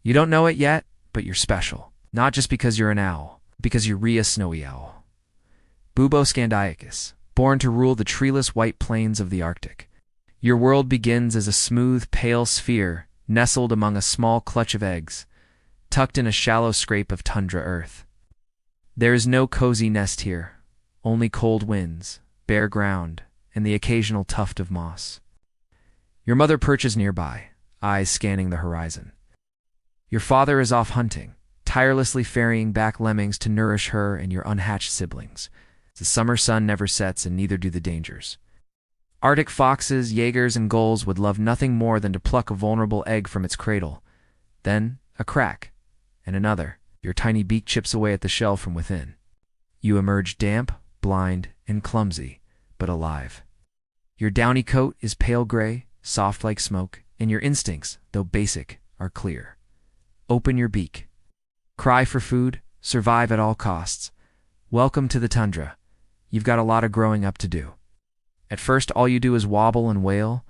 You don't know it yet, but you're special. Not just because you're an owl, because you're Rhea snowy owl. Buboscandiacus, born to rule the treeless white plains of the Arctic. Your world begins as a smooth, pale sphere nestled among a small clutch of eggs, tucked in a shallow scrape of tundra earth. There is no cozy nest here, only cold winds, bare ground, and the occasional tuft of moss. Your mother perches nearby, eyes scanning the horizon. Your father is off hunting, tirelessly ferrying back lemmings to nourish her and your unhatched siblings. The summer sun never sets, and neither do the dangers. Arctic foxes, jaegers, and gulls would love nothing more than to pluck a vulnerable egg from its cradle. Then, a crack, and another. Your tiny beak chips away at the shell from within. You emerge damp, blind, and clumsy, but alive. Your downy coat is pale gray, soft like smoke, and your instincts, though basic, are clear. Open your beak. Cry for food, survive at all costs. Welcome to the tundra. You've got a lot of growing up to do. At first, all you do is wobble and wail.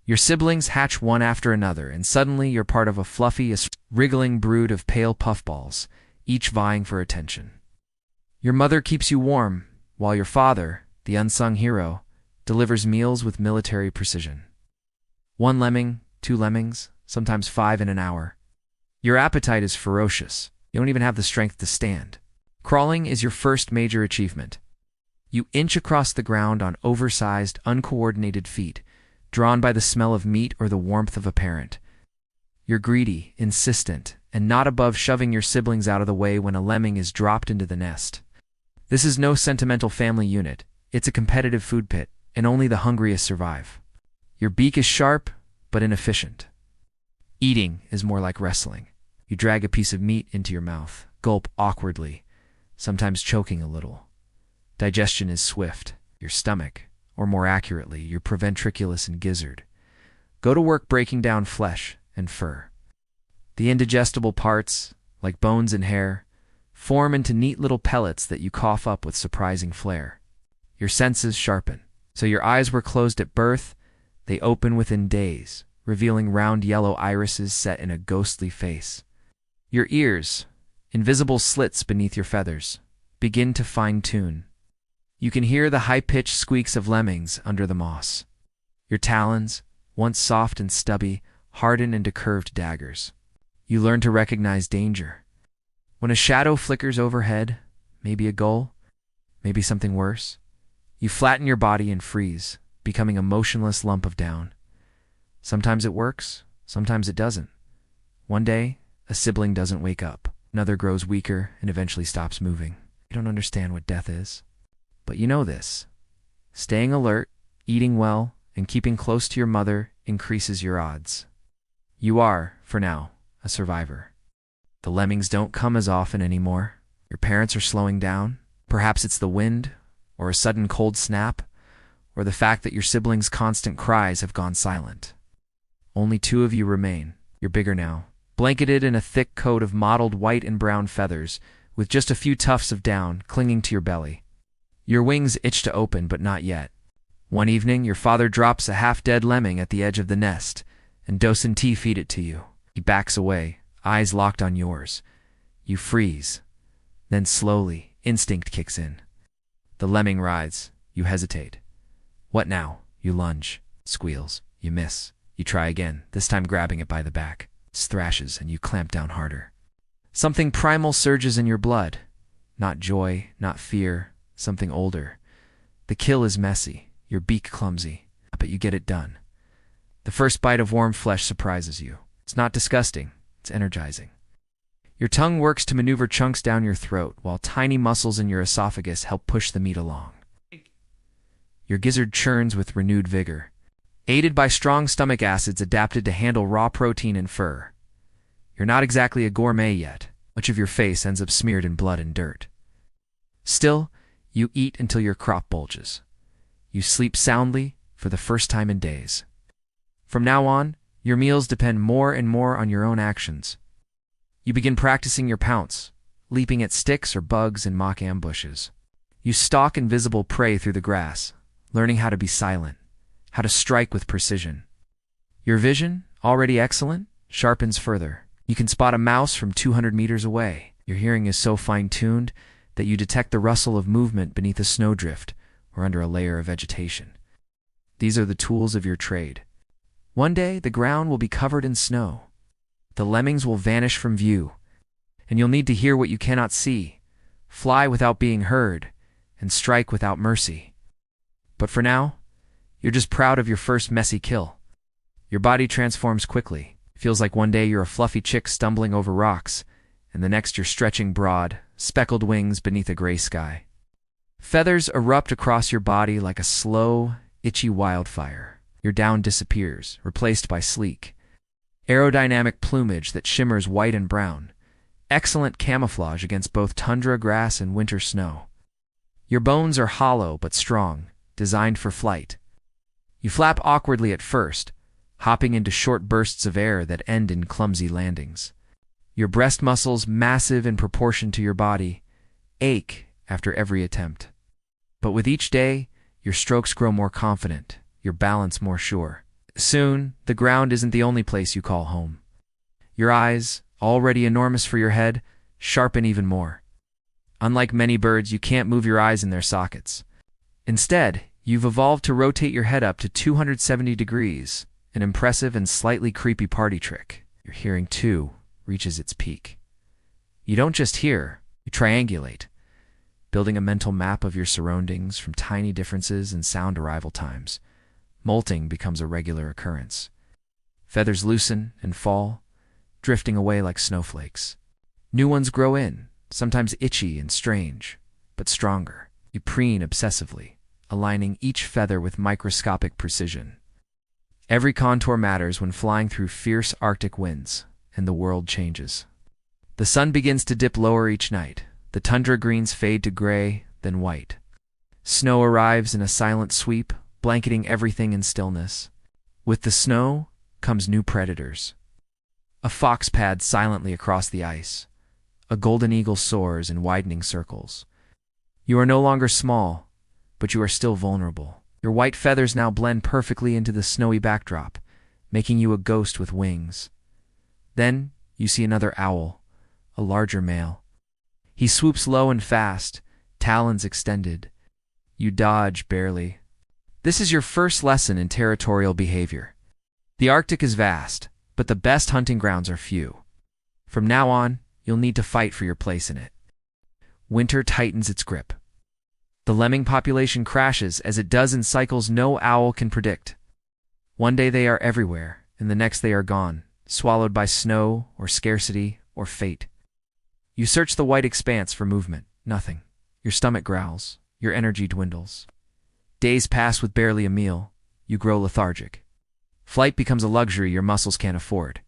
Your siblings hatch one after another, and suddenly you're part of a fluffy, wriggling brood of pale puffballs, each vying for attention. Your mother keeps you warm, while your father, the unsung hero, delivers meals with military precision. 1 lemming, 2 lemmings, sometimes 5 in an hour. Your appetite is ferocious. You don't even have the strength to stand. Crawling is your first major achievement. You inch across the ground on oversized, uncoordinated feet, drawn by the smell of meat or the warmth of a parent. You're greedy, insistent, and not above shoving your siblings out of the way when a lemming is dropped into the nest. This is no sentimental family unit. It's a competitive food pit, and only the hungriest survive. Your beak is sharp, but inefficient. Eating is more like wrestling. You drag a piece of meat into your mouth, gulp awkwardly, sometimes choking a little. Digestion is swift. Your stomach, or more accurately, your proventriculus and gizzard, go to work breaking down flesh and fur. The indigestible parts, like bones and hair, form into neat little pellets that you cough up with surprising flair. Your senses sharpen. So your eyes were closed at birth, they open within days, revealing round yellow irises set in a ghostly face. Your ears, invisible slits beneath your feathers, begin to fine-tune. You can hear the high-pitched squeaks of lemmings under the moss. Your talons, once soft and stubby, harden into curved daggers. You learn to recognize danger. When a shadow flickers overhead, maybe a gull, maybe something worse, you flatten your body and freeze, becoming a motionless lump of down. Sometimes it works, sometimes it doesn't. One day, a sibling doesn't wake up. Another grows weaker and eventually stops moving. You don't understand what death is. But you know this. Staying alert, eating well, and keeping close to your mother increases your odds. You are, for now, a survivor. The lemmings don't come as often anymore. Your parents are slowing down. Perhaps it's the wind, or a sudden cold snap, or the fact that your siblings' constant cries have gone silent. Only 2 of you remain. You're bigger now, blanketed in a thick coat of mottled white and brown feathers, with just a few tufts of down clinging to your belly. Your wings itch to open, but not yet. One evening, your father drops a half-dead lemming at the edge of the nest, and docent feed it to you. He backs away, eyes locked on yours. You freeze. Then slowly, instinct kicks in. The lemming rides. You hesitate. What now? You lunge. Squeals. You miss. You try again, this time grabbing it by the back. It thrashes, and you clamp down harder. Something primal surges in your blood. Not joy, not fear, something older. The kill is messy, your beak clumsy, but you get it done. The first bite of warm flesh surprises you. It's not disgusting, it's energizing. Your tongue works to maneuver chunks down your throat, while tiny muscles in your esophagus help push the meat along. Your gizzard churns with renewed vigor, aided by strong stomach acids adapted to handle raw protein and fur. You're not exactly a gourmet yet. Much of your face ends up smeared in blood and dirt. Still, you eat until your crop bulges. You sleep soundly for the first time in days. From now on, your meals depend more and more on your own actions. You begin practicing your pounce, leaping at sticks or bugs in mock ambushes. You stalk invisible prey through the grass, learning how to be silent, how to strike with precision. Your vision, already excellent, sharpens further. You can spot a mouse from 200 meters away. Your hearing is so fine-tuned that you detect the rustle of movement beneath a snowdrift or under a layer of vegetation. These are the tools of your trade. One day, the ground will be covered in snow. The lemmings will vanish from view, and you'll need to hear what you cannot see, fly without being heard, and strike without mercy. But for now, you're just proud of your first messy kill. Your body transforms quickly. It feels like one day you're a fluffy chick stumbling over rocks, and the next you're stretching broad, speckled wings beneath a gray sky. Feathers erupt across your body like a slow, itchy wildfire. Your down disappears, replaced by sleek, aerodynamic plumage that shimmers white and brown, excellent camouflage against both tundra grass and winter snow. Your bones are hollow but strong, designed for flight. You flap awkwardly at first, hopping into short bursts of air that end in clumsy landings. Your breast muscles, massive in proportion to your body, ache after every attempt. But with each day, your strokes grow more confident, your balance more sure. Soon, the ground isn't the only place you call home. Your eyes, already enormous for your head, sharpen even more. Unlike many birds, you can't move your eyes in their sockets. Instead, you've evolved to rotate your head up to 270 degrees, an impressive and slightly creepy party trick. Your hearing, too, reaches its peak. You don't just hear, you triangulate, building a mental map of your surroundings from tiny differences in sound arrival times. Molting becomes a regular occurrence. Feathers loosen and fall, drifting away like snowflakes. New ones grow in, sometimes itchy and strange, but stronger. You preen obsessively, aligning each feather with microscopic precision. Every contour matters when flying through fierce Arctic winds, and the world changes. The sun begins to dip lower each night. The tundra greens fade to gray, then white. Snow arrives in a silent sweep, blanketing everything in stillness. With the snow comes new predators. A fox pads silently across the ice. A golden eagle soars in widening circles. You are no longer small, but you are still vulnerable. Your white feathers now blend perfectly into the snowy backdrop, making you a ghost with wings. Then you see another owl, a larger male. He swoops low and fast, talons extended. You dodge barely. This is your first lesson in territorial behavior. The Arctic is vast, but the best hunting grounds are few. From now on, you'll need to fight for your place in it. Winter tightens its grip. The lemming population crashes as it does in cycles no owl can predict. One day they are everywhere, and the next they are gone, swallowed by snow or scarcity or fate. You search the white expanse for movement. Nothing. Your stomach growls. Your energy dwindles. Days pass with barely a meal. You grow lethargic. Flight becomes a luxury your muscles can't afford.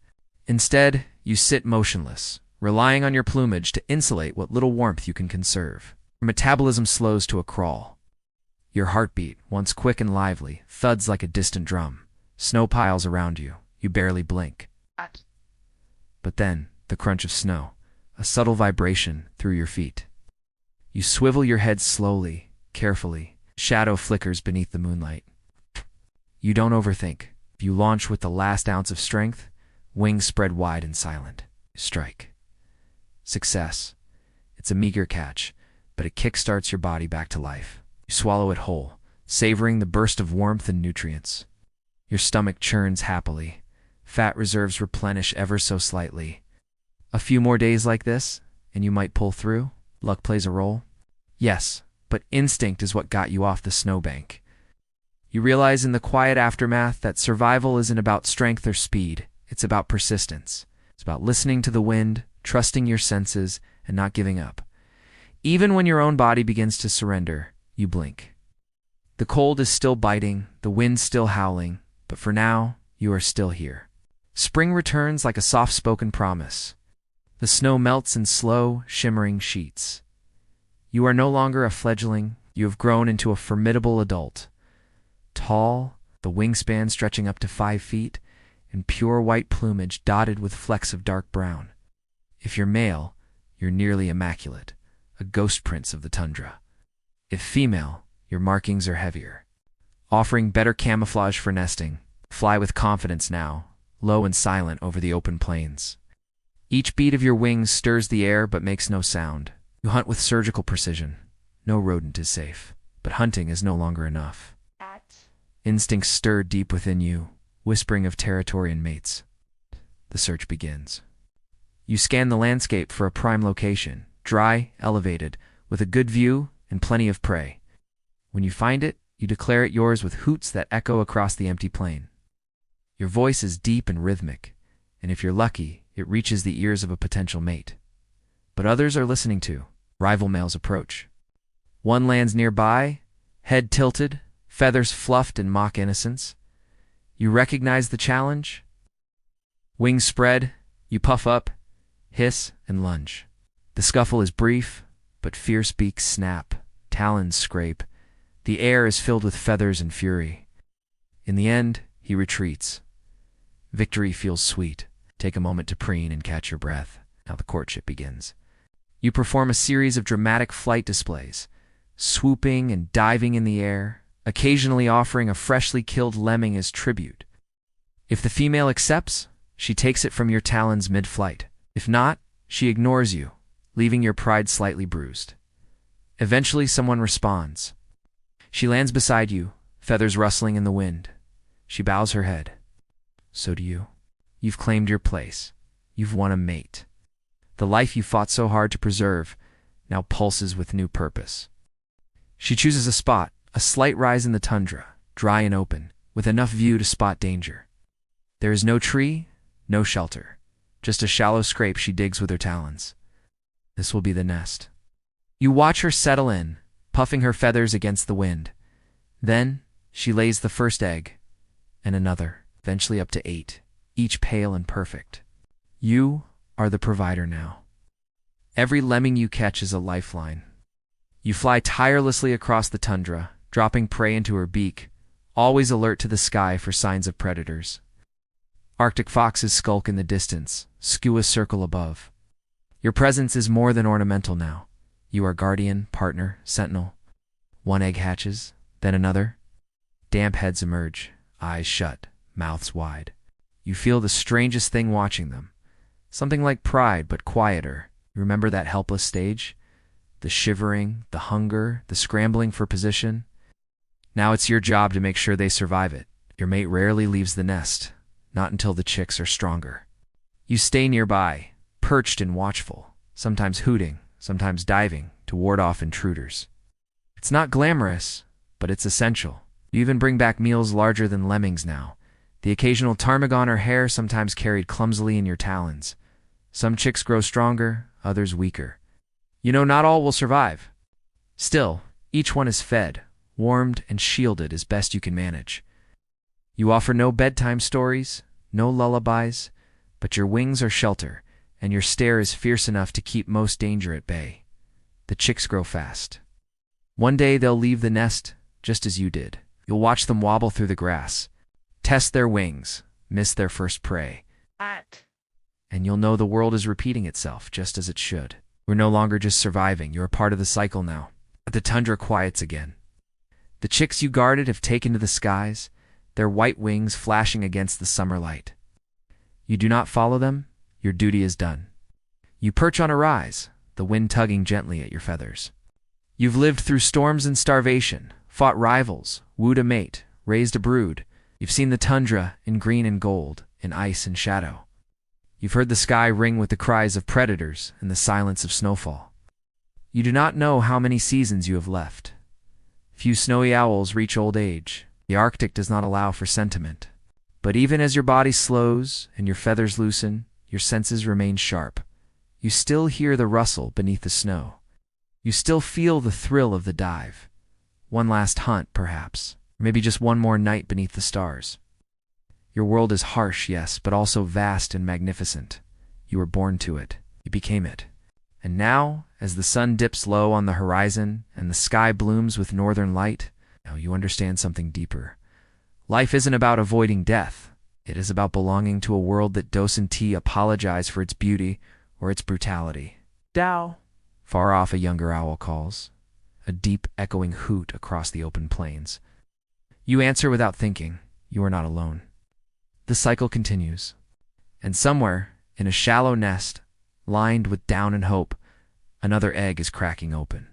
Instead, you sit motionless, relying on your plumage to insulate what little warmth you can conserve. Your metabolism slows to a crawl. Your heartbeat, once quick and lively, thuds like a distant drum. Snow piles around you. You barely blink. But then, the crunch of snow, a subtle vibration through your feet. You swivel your head slowly, carefully. Shadow flickers beneath the moonlight. You don't overthink. You launch with the last ounce of strength, wings spread wide and silent. Strike. Success. It's a meager catch, but it kickstarts your body back to life. You swallow it whole, savoring the burst of warmth and nutrients. Your stomach churns happily. Fat reserves replenish ever so slightly. A few more days like this, and you might pull through. Luck plays a role. Yes, but instinct is what got you off the snowbank. You realize in the quiet aftermath that survival isn't about strength or speed. It's about persistence. It's about listening to the wind, trusting your senses, and not giving up. Even when your own body begins to surrender, you blink. The cold is still biting, the wind's still howling, but for now, you are still here. Spring returns like a soft-spoken promise. The snow melts in slow, shimmering sheets. You are no longer a fledgling. You have grown into a formidable adult. Tall, the wingspan stretching up to 5 feet, and pure white plumage dotted with flecks of dark brown. If you're male, you're nearly immaculate, a ghost prince of the tundra. If female, your markings are heavier, offering better camouflage for nesting. Fly with confidence now, low and silent over the open plains. Each beat of your wings stirs the air but makes no sound. You hunt with surgical precision. No rodent is safe, but hunting is no longer enough. Instincts stir deep within you, whispering of territory and mates. The search begins. You scan the landscape for a prime location, dry, elevated, with a good view and plenty of prey. When you find it, you declare it yours with hoots that echo across the empty plain. Your voice is deep and rhythmic, and if you're lucky, it reaches the ears of a potential mate. But others are listening too. Rival males approach. One lands nearby, head tilted, feathers fluffed in mock innocence. You recognize the challenge? Wings spread, you puff up, hiss, and lunge. The scuffle is brief, but fierce beaks snap, talons scrape. The air is filled with feathers and fury. In the end, he retreats. Victory feels sweet. Take a moment to preen and catch your breath. Now the courtship begins. You perform a series of dramatic flight displays, swooping and diving in the air, occasionally offering a freshly killed lemming as tribute. If the female accepts, she takes it from your talons mid-flight. If not, she ignores you, leaving your pride slightly bruised. Eventually, someone responds. She lands beside you, feathers rustling in the wind. She bows her head. So do you. You've claimed your place. You've won a mate. The life you fought so hard to preserve now pulses with new purpose. She chooses a spot, a slight rise in the tundra, dry and open, with enough view to spot danger. There is no tree, no shelter, just a shallow scrape she digs with her talons. This will be the nest. You watch her settle in, puffing her feathers against the wind. Then she lays the first egg, and another, eventually up to 8, each pale and perfect. You are the provider now. Every lemming you catch is a lifeline. You fly tirelessly across the tundra, dropping prey into her beak, always alert to the sky for signs of predators. Arctic foxes skulk in the distance, skuas circle above. Your presence is more than ornamental now. You are guardian, partner, sentinel. One egg hatches, then another. Damp heads emerge, eyes shut, mouths wide. You feel the strangest thing watching them. Something like pride, but quieter. You remember that helpless stage? The shivering, the hunger, the scrambling for position. Now it's your job to make sure they survive it. Your mate rarely leaves the nest, not until the chicks are stronger. You stay nearby, perched and watchful, sometimes hooting, sometimes diving to ward off intruders. It's not glamorous, but it's essential. You even bring back meals larger than lemmings now. The occasional ptarmigan or hare sometimes carried clumsily in your talons. Some chicks grow stronger, others weaker. You know not all will survive. Still, each one is fed, warmed, and shielded as best you can manage. You offer no bedtime stories, no lullabies, but your wings are shelter, and your stare is fierce enough to keep most danger at bay. The chicks grow fast. One day they'll leave the nest, just as you did. You'll watch them wobble through the grass, test their wings, miss their first prey. And you'll know the world is repeating itself, just as it should. We're no longer just surviving, you're a part of the cycle now. But the tundra quiets again. The chicks you guarded have taken to the skies, their white wings flashing against the summer light. You do not follow them, your duty is done. You perch on a rise, the wind tugging gently at your feathers. You've lived through storms and starvation, fought rivals, wooed a mate, raised a brood. You've seen the tundra in green and gold, in ice and shadow. You've heard the sky ring with the cries of predators and the silence of snowfall. You do not know how many seasons you have left. Few snowy owls reach old age. The Arctic does not allow for sentiment. But even as your body slows and your feathers loosen, your senses remain sharp. You still hear the rustle beneath the snow. You still feel the thrill of the dive. One last hunt, perhaps, or maybe just one more night beneath the stars. Your world is harsh, yes, but also vast and magnificent. You were born to it. You became it. And now, as the sun dips low on the horizon and the sky blooms with northern light, now you understand something deeper. Life isn't about avoiding death. It is about belonging to a world that doesn't apologize for its beauty or its brutality. Dow. Far off, a younger owl calls, a deep, echoing hoot across the open plains. You answer without thinking. You are not alone. The cycle continues. And somewhere, In a shallow nest, lined with down and hope, another egg is cracking open.